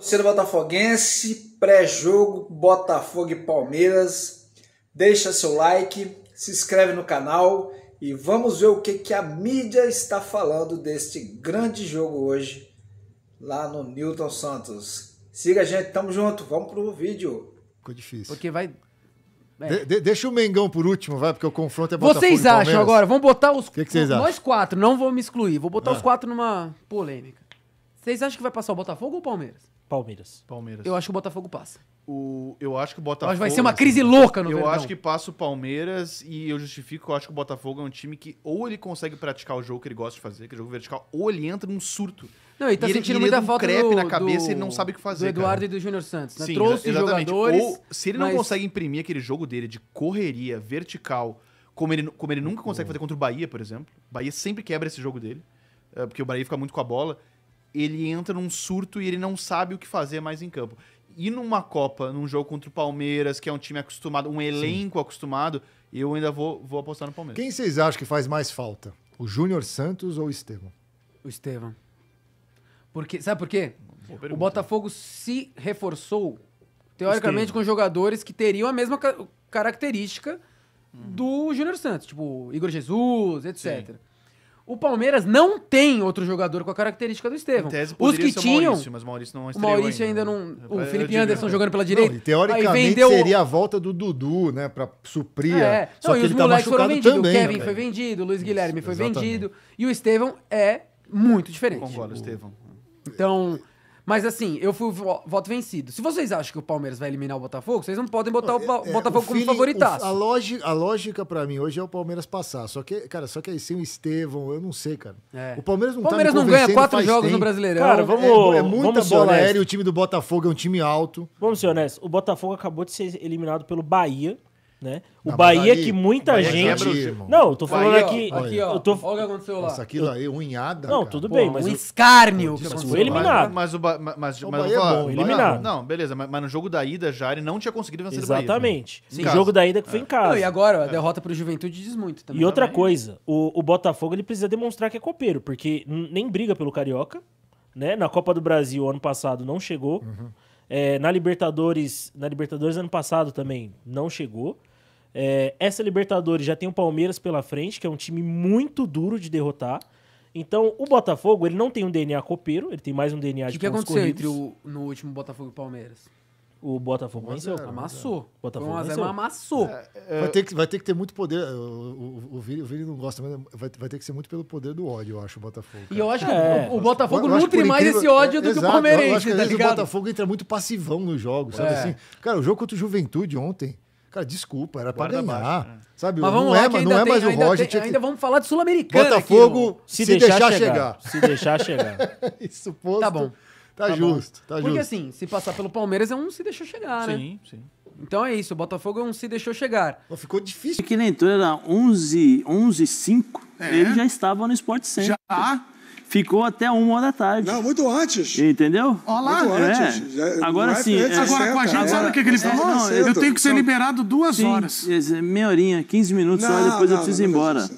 Torcida botafoguense, pré-jogo Botafogo e Palmeiras, deixa seu like, se inscreve no canal e vamos ver o que a mídia está falando deste grande jogo hoje lá no Newton Santos. Siga a gente, tamo junto, vamos pro vídeo. Ficou difícil. Porque vai... Deixa o Mengão por último, vai, porque o confronto é Botafogo Vocês e Palmeiras. acham agora, vamos botar os... O que vocês acham? Nós quatro, não vou me excluir, vou botar os quatro numa polêmica. Vocês acham que vai passar o Botafogo ou o Palmeiras? Palmeiras. Eu acho que o Botafogo passa. Eu acho que o Botafogo... Vai ser uma crise louca no Verdão. Eu acho que passa o Palmeiras e eu justifico que eu acho que o Botafogo é um time que ou ele consegue praticar o jogo que ele gosta de fazer, que é o jogo vertical, ou ele entra num surto. Não, ele tá sentindo muita falta crepe na cabeça e ele não sabe o que fazer, do Eduardo cara. e do Júnior Santos, né? Sim, Trouxe exatamente. jogadores... Ou se ele não consegue imprimir aquele jogo dele de correria vertical, como ele nunca consegue fazer contra o Bahia, por exemplo. O Bahia sempre quebra esse jogo dele, porque o Bahia fica muito com a bola. Ele entra num surto e ele não sabe o que fazer mais em campo. E numa Copa, num jogo contra o Palmeiras, que é um time acostumado, um elenco acostumado, eu ainda vou apostar no Palmeiras. Quem vocês acham que faz mais falta? O Júnior Santos ou o Estevão? O Estevão. Sabe por quê? O Botafogo se reforçou, teoricamente, com jogadores que teriam a mesma característica do Júnior Santos, tipo Igor Jesus, etc. Sim. O Palmeiras não tem outro jogador com a característica do Estevão. Os que tinham... Mas o Maurício não estreou. O Maurício ainda não... O Felipe Anderson jogando pela direita. Não, e teoricamente seria a volta do Dudu, né? Pra suprir. Só que os ele tá moleques foram vendidos. Também, o Kevin foi vendido, o Luiz Guilherme foi vendido. E o Estevão é muito diferente. Concordo, Estevão. Então... Mas assim, eu fui voto vencido. Se vocês acham que o Palmeiras vai eliminar o Botafogo, vocês não podem botar o Botafogo como favoritaço. A lógica pra mim hoje é o Palmeiras passar. Só que, cara, aí sem o Estevão, eu não sei, cara. O Palmeiras não ganha 4 jogos no Brasileirão. Cara, muita bola aérea e o time do Botafogo é um time alto. Vamos ser honestos, o Botafogo acabou de ser eliminado pelo Bahia, né? O Bahia que muita gente... Não, eu tô falando aqui... Aqui, ó. Olha o que aconteceu lá. Nossa, aquilo aí, unhada. Não, tudo bem, mas... Um escárnio. Foi eliminado. Mas o Bahia é bom, eliminado. Não, beleza, mas no jogo da ida já ele não tinha conseguido vencer o Bahia. Exatamente. O jogo da ida que foi em casa. E agora, a derrota pro Juventude diz muito também. E outra coisa, o Botafogo ele precisa demonstrar que é copeiro, porque nem briga pelo Carioca, né? Na Copa do Brasil, ano passado, não chegou. Na Libertadores ano passado também não chegou. Essa Libertadores já tem o Palmeiras pela frente, que é um time muito duro de derrotar. Então, o Botafogo, ele não tem um DNA copeiro, ele tem mais um DNA de pontos corridos. O que aconteceu no último Botafogo e Palmeiras? O Botafogo venceu. Amassou. O Botafogo foi 1x0, amassou. Vai ter que ter muito poder. O Vini não gosta, mas vai ter que ser muito pelo poder do ódio, eu acho, o Botafogo. Cara. E eu acho que o Botafogo nutre mais esse ódio do que o Palmeirense, eu acho que às vezes ligado? o Botafogo entra muito passivão nos jogos, sabe assim? Cara, o jogo contra o Juventude ontem, cara, desculpa, era pra ganhar. Sabe? Mas vamos não é mais o Roger. Ainda vamos falar de Sul-Americana. Botafogo, se deixar chegar. Se deixar chegar. Isso posto. Tá bom. Tá justo. Porque assim, se passar pelo Palmeiras é um se deixou chegar, né? Sim. Então é isso, o Botafogo é um se deixou chegar. Ficou difícil. Que nem entrou, era 11h05, ele já estava no Sport Center. Já? Ficou até 1h da tarde. Não, muito antes. Entendeu? Olha lá. Muito antes. Agora sim. Agora com a gente, sabe o que ele falou? Não, eu tenho que ser liberado 2 horas. Meia horinha, 15 minutos, só depois eu preciso ir embora.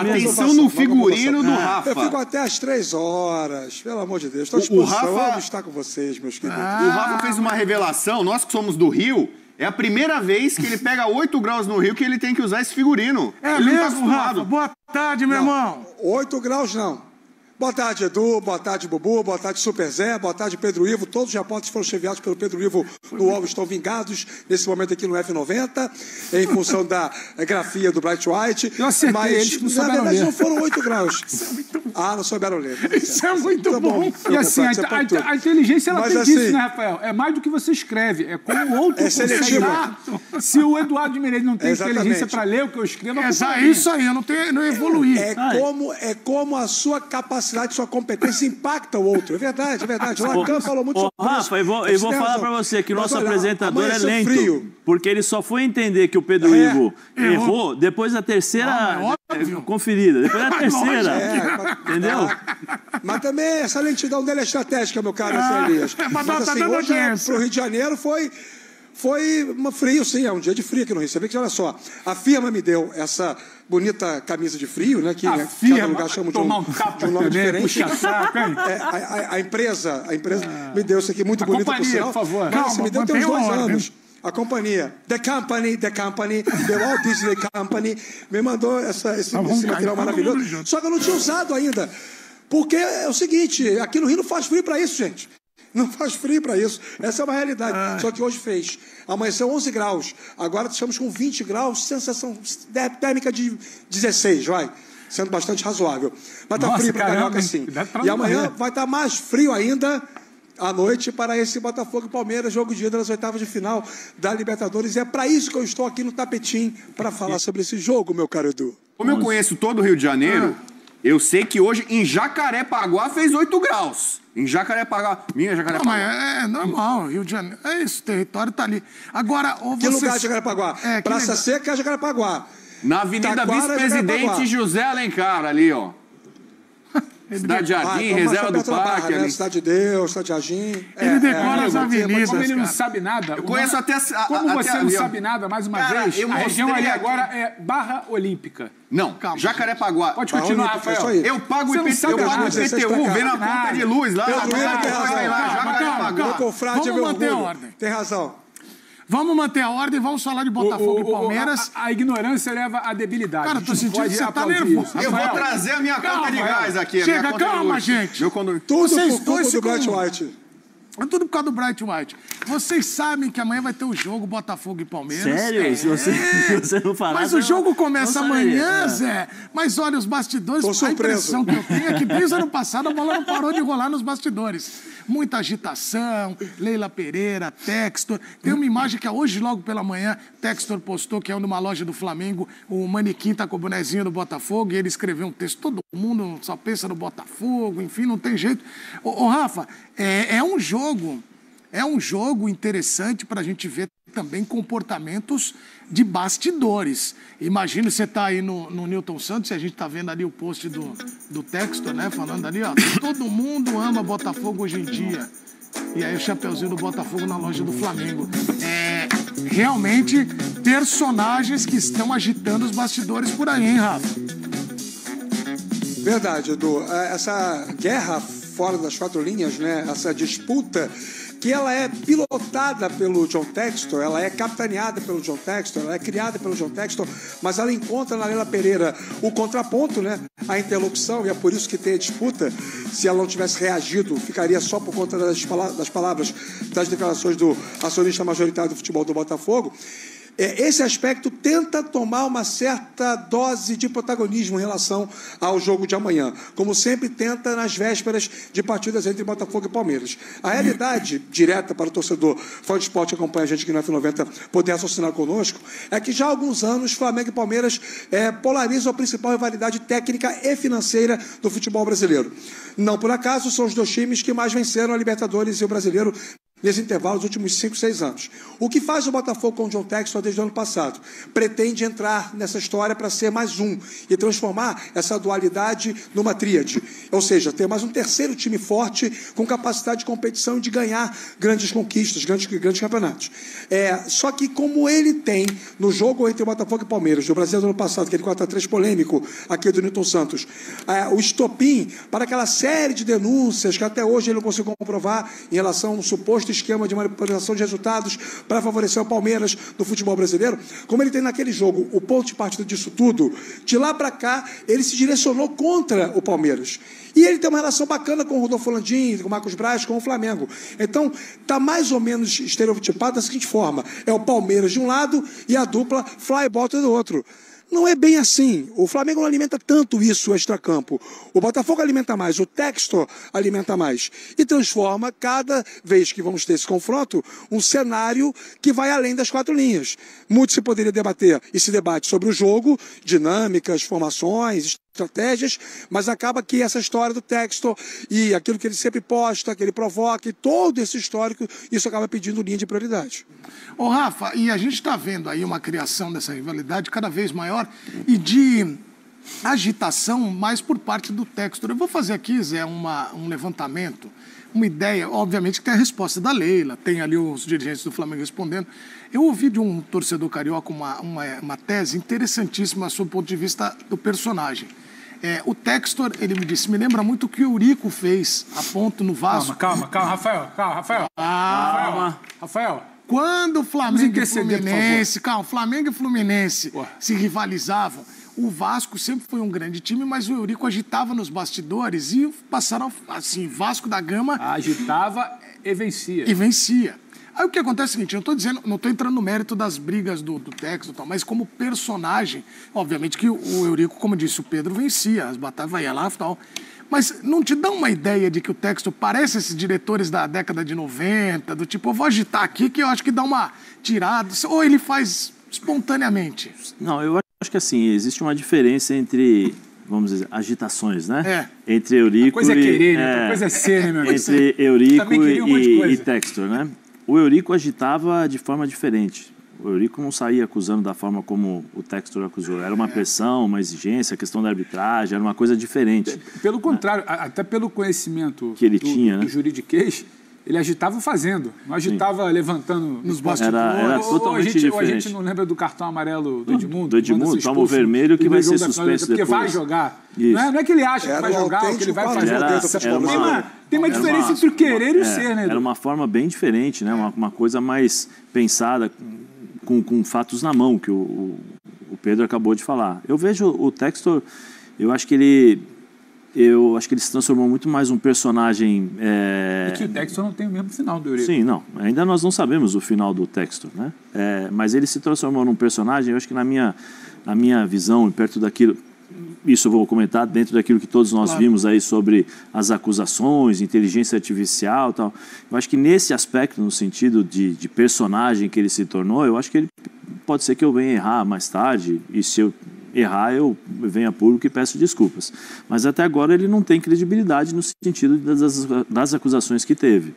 Atenção no figurino do Rafa. Eu fico até às 3 horas, pelo amor de Deus. Estou à disposição, eu amo estar com vocês, meus queridos. O Rafa fez uma revelação, nós que somos do Rio, é a primeira vez que ele pega 8 graus no Rio que ele tem que usar esse figurino. Ele mesmo, Rafa? Boa tarde, meu irmão. 8 graus não. Boa tarde, Edu. Boa tarde, Bubu. Boa tarde, Super Zé. Boa tarde, Pedro Ivo. Todos os repórteres foram chefiados pelo Pedro Ivo no UOL estão vingados nesse momento aqui no F90, em função da grafia do Bright White. Eu acertei, eles não souberam ler. Na verdade, não foram 8 graus. Isso é muito bom. Não souberam ler. Isso é muito bom. E assim, a inteligência, ela tem disso, né, Rafael? É mais do que você escreve. É como o outro consegue dar. Se o Eduardo de Menezes não tem inteligência para ler o que eu escrevo... É isso aí, eu não evoluí. É como a sua capacidade, sua competência impacta o outro. É verdade. O Lacan falou muito sobre isso. Rafa, eu vou falar pra você que o nosso apresentador é lento. Porque ele só foi entender que o Pedro Ivo errou depois da terceira conferida. Depois da terceira. Entendeu? Mas também essa lentidão dele é estratégica, meu caro Elias. Mas assim, hoje pro Rio de Janeiro foi Foi frio, sim, é um dia de frio aqui no Rio. Você vê que, olha só, a firma me deu essa bonita camisa de frio, né? Que cada lugar chama de um nome diferente. A empresa me deu isso aqui muito bonito, por sinal. Por favor. Mas, me deu tem uns 2 anos. A companhia, The Company, The Walt Disney Company, me mandou esse material maravilhoso. Só que eu não tinha usado ainda. Porque é o seguinte, aqui no Rio não faz frio para isso, gente. Não faz frio para isso. Essa é uma realidade. Só que hoje fez. Amanheceu 11 graus. Agora estamos com 20 graus, sensação térmica de 16, vai. Sendo bastante razoável. Mas tá frio para Carioca, sim. E amanhã vai estar mais frio ainda à noite para esse Botafogo e Palmeiras, jogo de ida das oitavas de final da Libertadores. E é para isso que eu estou aqui no tapetinho, para falar sobre esse jogo, meu caro Edu. Como eu conheço todo o Rio de Janeiro, eu sei que hoje em Jacarepaguá fez 8 graus. Em Jacarepaguá. Minha Jacarepaguá. Não, mas é normal, Rio de Janeiro. É isso, o território tá ali. Agora, que lugar é Jacarepaguá? Praça Seca é Jacarepaguá. Na Avenida Vice-Presidente José Alencar, ali, ó. Cidade Jardim, Reserva do Parque. Né? Cidade de Deus, Cidade Jardim. Ele decora as avenidas. Como ele não sabe nada. Eu conheço até como você não sabe nada, mais uma vez, a região ali agora é Barra Olímpica. Não, calma. Jacarepaguá. Pode continuar, Rafael. Eu pago o IPTU, vem na conta de luz lá. Vamos manter a ordem. Tem razão. Vamos manter a ordem, vamos falar de Botafogo e Palmeiras. A ignorância leva à debilidade. Cara, tô sentindo que você tá nervoso. Eu vou trazer a minha conta de gás aqui. Chega, calma, gente. Tudo por conta do Bright White. É tudo por causa do Bright White. Vocês sabem que amanhã vai ter o jogo Botafogo e Palmeiras. Sério? Se você não falar... Mas o jogo começa amanhã, Zé. Mas olha, os bastidores... A impressão que eu tenho é que desde o ano passado a bola não parou de rolar nos bastidores. Muita agitação, Leila Pereira, Textor. Tem uma imagem que hoje, logo pela manhã, Textor postou, que é numa loja do Flamengo, o manequim tá com o bonezinho do Botafogo, e ele escreveu um texto, todo mundo só pensa no Botafogo, enfim, não tem jeito. Ô Rafa, é um jogo interessante para a gente ver também comportamentos de bastidores. Imagina, você tá aí no Newton Santos, e a gente tá vendo ali o post do Textor, né? Falando ali, ó, todo mundo ama Botafogo hoje em dia. E aí o chapeuzinho do Botafogo na loja do Flamengo. Realmente personagens que estão agitando os bastidores por aí, hein, Rafa? Verdade, Edu. Essa guerra fora das 4 linhas, né? Essa disputa que ela é pilotada pelo John Textor, ela é capitaneada pelo John Textor, ela é criada pelo John Textor, mas ela encontra na Leila Pereira o contraponto, né? A interlocução, e é por isso que tem a disputa. Se ela não tivesse reagido, ficaria só por conta das palavras, das declarações do acionista majoritário do futebol do Botafogo. Esse aspecto tenta tomar uma certa dose de protagonismo em relação ao jogo de amanhã, como sempre tenta nas vésperas de partidas entre Botafogo e Palmeiras. A realidade direta para o torcedor fã de esporte que acompanha a gente aqui no F90 poder raciocinar conosco é que já há alguns anos Flamengo e Palmeiras polarizam a principal rivalidade técnica e financeira do futebol brasileiro. Não por acaso são os 2 times que mais venceram a Libertadores e o Brasileiro nesse intervalo dos últimos 5, 6 anos. O que faz o Botafogo com o John Textor desde o ano passado? Pretende entrar nessa história para ser mais um e transformar essa dualidade numa tríade. Ou seja, ter mais um terceiro time forte com capacidade de competição e de ganhar grandes conquistas, grandes campeonatos. Só que como ele tem no jogo entre o Botafogo e Palmeiras, do Brasil do ano passado, aquele 4-3 polêmico aqui do Newton Santos, o estopim para aquela série de denúncias que até hoje ele não conseguiu comprovar em relação a um suposto esquema de manipulação de resultados para favorecer o Palmeiras no futebol brasileiro, como ele tem naquele jogo o ponto de partida disso tudo, de lá para cá ele se direcionou contra o Palmeiras. E ele tem uma relação bacana com o Rodolfo Landim, com o Marcos Braz, com o Flamengo. Então, está mais ou menos estereotipado da seguinte forma: é o Palmeiras de um lado e a dupla Fly Bota do outro. Não é bem assim. O Flamengo não alimenta tanto isso extracampo. O Botafogo alimenta mais, o Textor alimenta mais. E transforma, cada vez que vamos ter esse confronto, um cenário que vai além das 4 linhas. Muito se poderia debater e se debate sobre o jogo, dinâmicas, formações, estratégias, mas acaba que essa história do Textor e aquilo que ele sempre posta, que ele provoca, e todo esse histórico, isso acaba pedindo linha de prioridade. Ô Rafa, e a gente está vendo aí uma criação dessa rivalidade cada vez maior e de agitação mais por parte do Textor. Eu vou fazer aqui, Zé, um levantamento, uma ideia, obviamente que tem a resposta da Leila, tem ali os dirigentes do Flamengo respondendo. Eu ouvi de um torcedor carioca uma tese interessantíssima sob o ponto de vista do personagem. O Textor, ele me disse, me lembra muito o que o Eurico fez a ponto no Vasco. Calma, Rafael. Rafael. Quando o Flamengo e Fluminense se rivalizavam, o Vasco sempre foi um grande time, mas o Eurico agitava nos bastidores e passaram, assim, Vasco da Gama... Agitava e vencia. Aí o que acontece é o seguinte, eu não estou entrando no mérito das brigas do Textor e tal, mas como personagem, obviamente que o Eurico, como disse, o Pedro vencia, as batalhas ia lá e tal. Mas não te dá uma ideia de que o Textor parece esses diretores da década de 90, do tipo, eu vou agitar aqui que eu acho que dá uma tirada, ou ele faz espontaneamente? Não, eu acho que assim, existe uma diferença entre, vamos dizer, agitações, né? Entre Eurico coisa é querer, né? Outra coisa é ser, né, meu amigo? Entre Eurico e Textor, né? O Eurico agitava de forma diferente. O Eurico não saía acusando da forma como o Textor acusou. Era uma pressão, uma exigência, a questão da arbitragem, era uma coisa diferente. Pelo contrário, até pelo conhecimento que ele tinha, do juridiquês, ele agitava fazendo, não agitava levantando nos bastidores. Era totalmente diferente. A gente não lembra do cartão amarelo do Edmundo? Do Edmundo, toma o vermelho que vai ser suspenso depois. Porque vai jogar. Não é que ele acha que vai jogar, ou que ele vai fazer. Tem uma diferença entre o querer e o ser, né? Era uma forma bem diferente, né? Uma coisa mais pensada, com fatos na mão, que o Pedro acabou de falar. Eu vejo o Textor, eu acho que ele se transformou muito mais um personagem... É que o Textor não tem o mesmo final do Eurico. Sim, não. Ainda nós não sabemos o final do Textor, né? Mas ele se transformou num personagem, eu acho que na minha visão, perto daquilo... Isso eu vou comentar dentro daquilo que todos nós vimos aí sobre as acusações, inteligência artificial e tal. Eu acho que nesse aspecto, no sentido de personagem que ele se tornou, eu acho que ele pode ser que eu venha errar mais tarde, e se eu errar, eu venho a público e peço desculpas. Mas até agora ele não tem credibilidade no sentido das acusações que teve.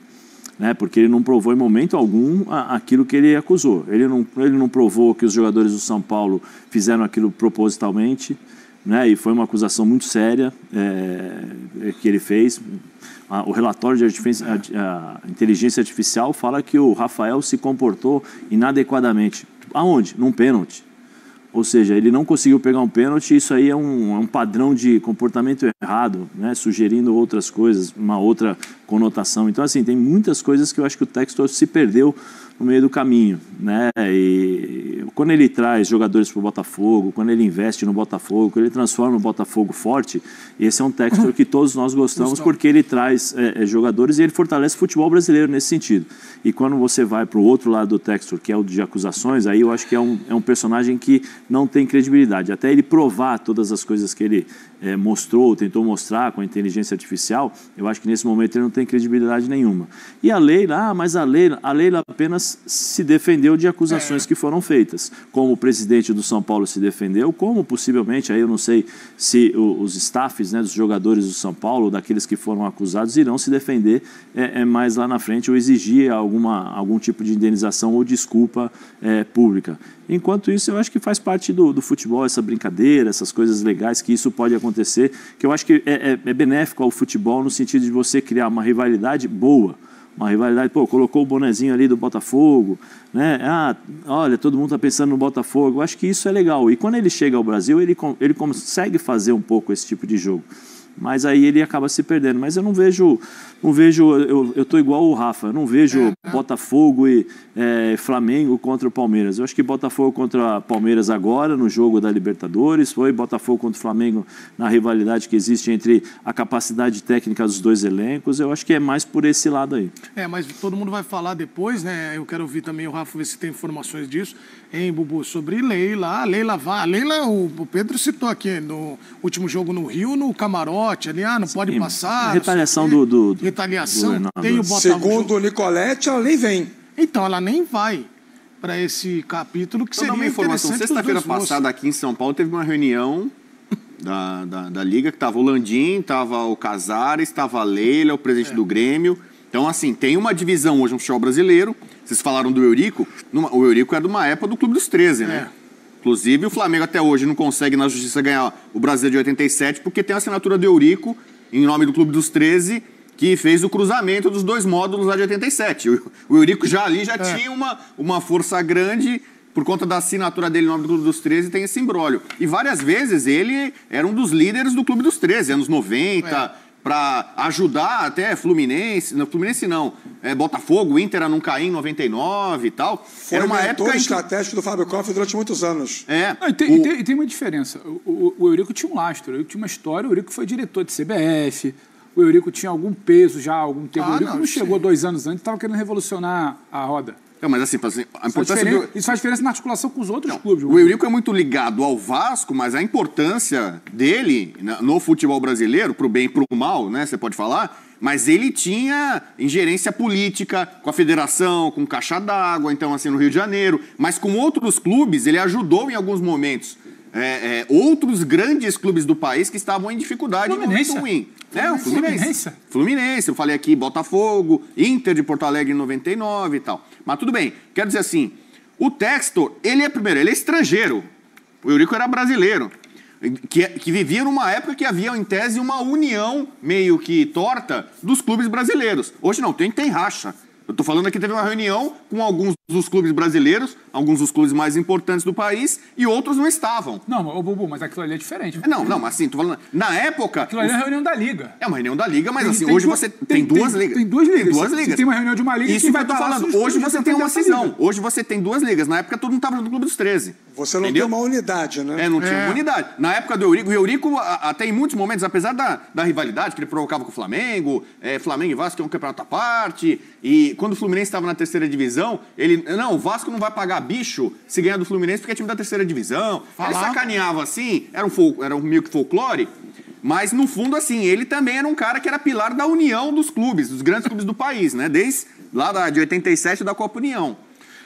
Né? Porque ele não provou em momento algum aquilo que ele acusou. Ele não provou que os jogadores do São Paulo fizeram aquilo propositalmente, né? E foi uma acusação muito séria que ele fez. O relatório de inteligência artificial fala que o Rafael se comportou inadequadamente. Aonde? Num pênalti. Ou seja, ele não conseguiu pegar um pênalti, isso aí é um padrão de comportamento errado, né? Sugerindo outras coisas, uma outra conotação. Então, assim, tem muitas coisas que eu acho que o Textor se perdeu no meio do caminho, né? E quando ele traz jogadores para o Botafogo, quando ele investe no Botafogo, quando ele transforma o Botafogo forte, esse é um Textor que todos nós gostamos porque ele traz jogadores e ele fortalece o futebol brasileiro nesse sentido. E quando você vai para o outro lado do Textor, que é o de acusações, aí eu acho que é um personagem que não tem credibilidade. Até ele provar todas as coisas que ele mostrou, tentou mostrar com a inteligência artificial, eu acho que nesse momento ele não tem credibilidade nenhuma. E a Leila, mas a Leila apenas se defendeu de acusações que foram feitas. Como o presidente do São Paulo se defendeu, como possivelmente, aí eu não sei se os staffs, né, dos jogadores do São Paulo, daqueles que foram acusados, irão se defender mais lá na frente ou exigir algum tipo de indenização ou desculpa pública. Enquanto isso, eu acho que faz parte do futebol, essa brincadeira, essas coisas legais, que isso pode acontecer, que eu acho que é benéfico ao futebol no sentido de você criar uma rivalidade boa. Uma rivalidade, colocou o bonezinho ali do Botafogo, né? Olha, todo mundo está pensando no Botafogo. Eu acho que isso é legal. E quando ele chega ao Brasil, ele consegue fazer um pouco esse tipo de jogo. Mas aí ele acaba se perdendo. Mas eu não vejo eu estou igual o Rafa, eu não vejo Botafogo e Flamengo contra o Palmeiras. Eu acho que Botafogo contra Palmeiras agora, no jogo da Libertadores, foi Botafogo contra o Flamengo na rivalidade que existe entre a capacidade técnica dos dois elencos. Eu acho que é mais por esse lado aí. Mas todo mundo vai falar depois, né? Eu quero ouvir também o Rafa, ver se tem informações disso, hein, Bubu, sobre Leila. A Leila, o Pedro citou aqui no último jogo no Rio, no camarote ali, não pode passar. A retaliação retaliação, tem o Botafogo. Segundo o Nicolete, ela nem vem. Então, ela nem vai para esse capítulo que seria uma informação. Sexta-feira passada aqui em São Paulo teve uma reunião da Liga, que estava o Landim, estava o Casares, estava a Leila, o presidente do Grêmio. Então, assim, tem uma divisão hoje no futebol brasileiro. Vocês falaram do Eurico. O Eurico é de uma época do Clube dos 13, né? Inclusive, o Flamengo até hoje não consegue na justiça ganhar o Brasileiro de 87 porque tem a assinatura do Eurico, em nome do Clube dos 13, que fez o cruzamento dos 2 módulos lá de 87. O Eurico já tinha uma força grande por conta da assinatura dele em nome do Clube dos 13, tem esse imbróglio. E várias vezes ele era um dos líderes do Clube dos 13, anos 90, para ajudar até Fluminense, Botafogo, Inter a não cair em 99 e tal. Foi uma época estratégico do Fábio Koff durante muitos anos. E tem uma diferença. O Eurico tinha um lastro, o Eurico tinha uma história, o Eurico foi diretor de CBF, o Eurico tinha algum peso já há algum tempo. O Eurico não chegou 2 anos antes, estava querendo revolucionar a roda. Mas assim, a importância isso faz diferença na articulação com os outros clubes. O Eurico é muito ligado ao Vasco, mas a importância dele no futebol brasileiro, pro bem e pro mal, né, você pode falar, mas ele tinha ingerência política com a federação, com Caixa d'Água, então assim, no Rio de Janeiro, mas com outros clubes ele ajudou em alguns momentos. Outros grandes clubes do país que estavam em dificuldade em momento ruim. Fluminense, eu falei aqui, Botafogo, Inter de Porto Alegre em 99 e tal. Mas tudo bem, quero dizer assim, o Textor, ele é estrangeiro. O Eurico era brasileiro, que vivia numa época que havia, em tese, uma união meio que torta dos clubes brasileiros. Hoje não, tem racha. Eu tô falando aqui, teve uma reunião com alguns dos clubes brasileiros, alguns dos clubes mais importantes do país, e outros não estavam. Não, Bubu, mas aquilo ali é diferente. Não, mas assim, tô falando... Na época... Aquilo ali é a reunião da Liga. É uma reunião da Liga, mas assim, hoje você tem 2 ligas. Tem 2 ligas. Tem 2 ligas. Você tem uma reunião de uma liga... Isso que eu tô falando. Hoje você tem uma cisão. Hoje você tem 2 ligas. Na época todo mundo tava no Clube dos 13. Você não tem uma unidade, né? Não tinha uma unidade. Na época do Eurico, o Eurico, até em muitos momentos, apesar da rivalidade que ele provocava com o Flamengo, Flamengo e Vasco, que é um campeonato à parte, e quando o Fluminense estava na 3ª divisão, ele... Não, o Vasco não vai pagar bicho se ganhar do Fluminense porque é time da 3ª divisão. Ele sacaneava assim, era um meio que folclore, mas no fundo assim, ele também era um cara que era pilar da união dos clubes, dos grandes clubes do país, né? Desde lá de 87 da Copa União.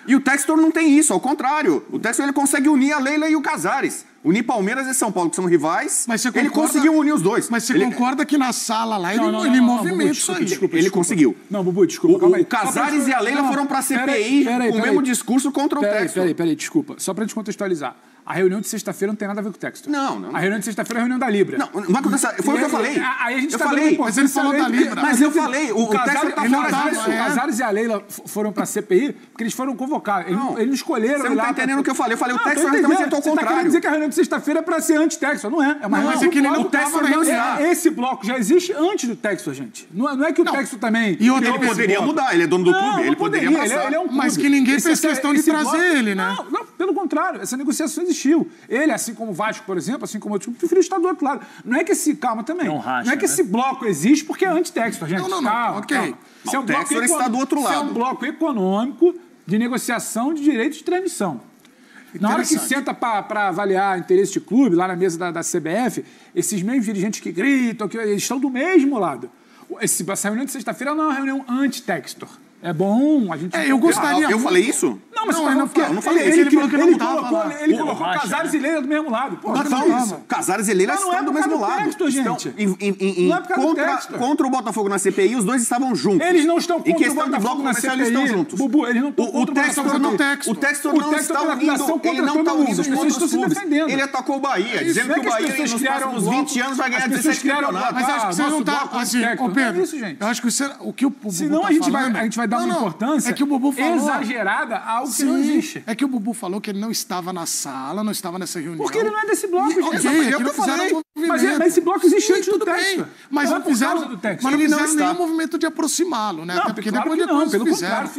E o Textor não tem isso, ao contrário. O Textor ele consegue unir a Leila e o Casares. Unir Palmeiras e São Paulo, que são rivais. Mas ele conseguiu unir os dois. Mas você concorda que na sala lá ele movimenta isso aí. Ele conseguiu. Não, Bubu, desculpa. O Casares e a Leila foram pra CPI com o mesmo discurso contra o Textor. Peraí, desculpa. Só pra gente contextualizar. A reunião de sexta-feira não tem nada a ver com o Textor. Não. A reunião de sexta-feira é a reunião da Libra. Não, foi o que eu falei. Aí a gente mas ele falou da Libra. Mas eu falei, o Textor tá fora disso. O Casares e a Leila foram pra CPI porque eles foram convocados. Eles não escolheram. Você não tá entendendo o que eu falei. Eu falei, o Textor realmente tentou ao contrário. Você tá querendo dizer que a reunião de sexta-feira é pra ser anti-Textor. Não é. É uma reunião que ele não tava na reunião. Esse bloco já existe antes do Textor, gente. Não é que o Textor também... E ele poderia mudar. Ele é dono do clube. Ele poderia passar. Ele é um clube. Mas que ninguém fez questão de trazer ele, né? Não, pelo contrário. Essa negociação existiu. Ele, assim como o Vasco, por exemplo, assim como o time, preferiu estar do outro lado. Não é que esse... Calma também. Não é que esse bloco existe porque é anti-Textor, gente. Não. Ok. O Textor está do outro lado. Isso é um bloco econômico de negociação de direitos de transmissão. Na hora que senta para avaliar interesse de clube, lá na mesa da CBF, esses mesmos dirigentes que gritam, eles estão do mesmo lado. Essa reunião de sexta-feira não é uma reunião anti-Textor. É bom, a gente... eu gostaria... Eu falei isso? Não, mas eu não falei isso. Ele falou que não tava. Ele colocou Casares e Leila do mesmo lado. Casares e Leila estão do mesmo lado. Textor, gente. Contra o Botafogo na CPI, os dois estavam juntos. Eles não estão contra o Botafogo na CPI. Eles estão juntos. Bubu, eles não estão contra o Textor não está unindo. Ele não está unindo com outros clubes. Ele atacou o Bahia, dizendo que o Bahia nos próximos 20 anos vai ganhar 17 campeonatos. Mas acho que você não tá... Ô, Pedro, eu acho que o que o Bubu senão a gente vai dar uma importância exagerada a algo que não existe. É que o Bubu falou que ele não estava na sala, não estava nessa reunião. Porque ele não é desse bloco, gente. É que não fizeram mas esse bloco existe antes do Textor. Mas não fizeram nenhum movimento de aproximá-lo, né? Até porque depois pelo contrário,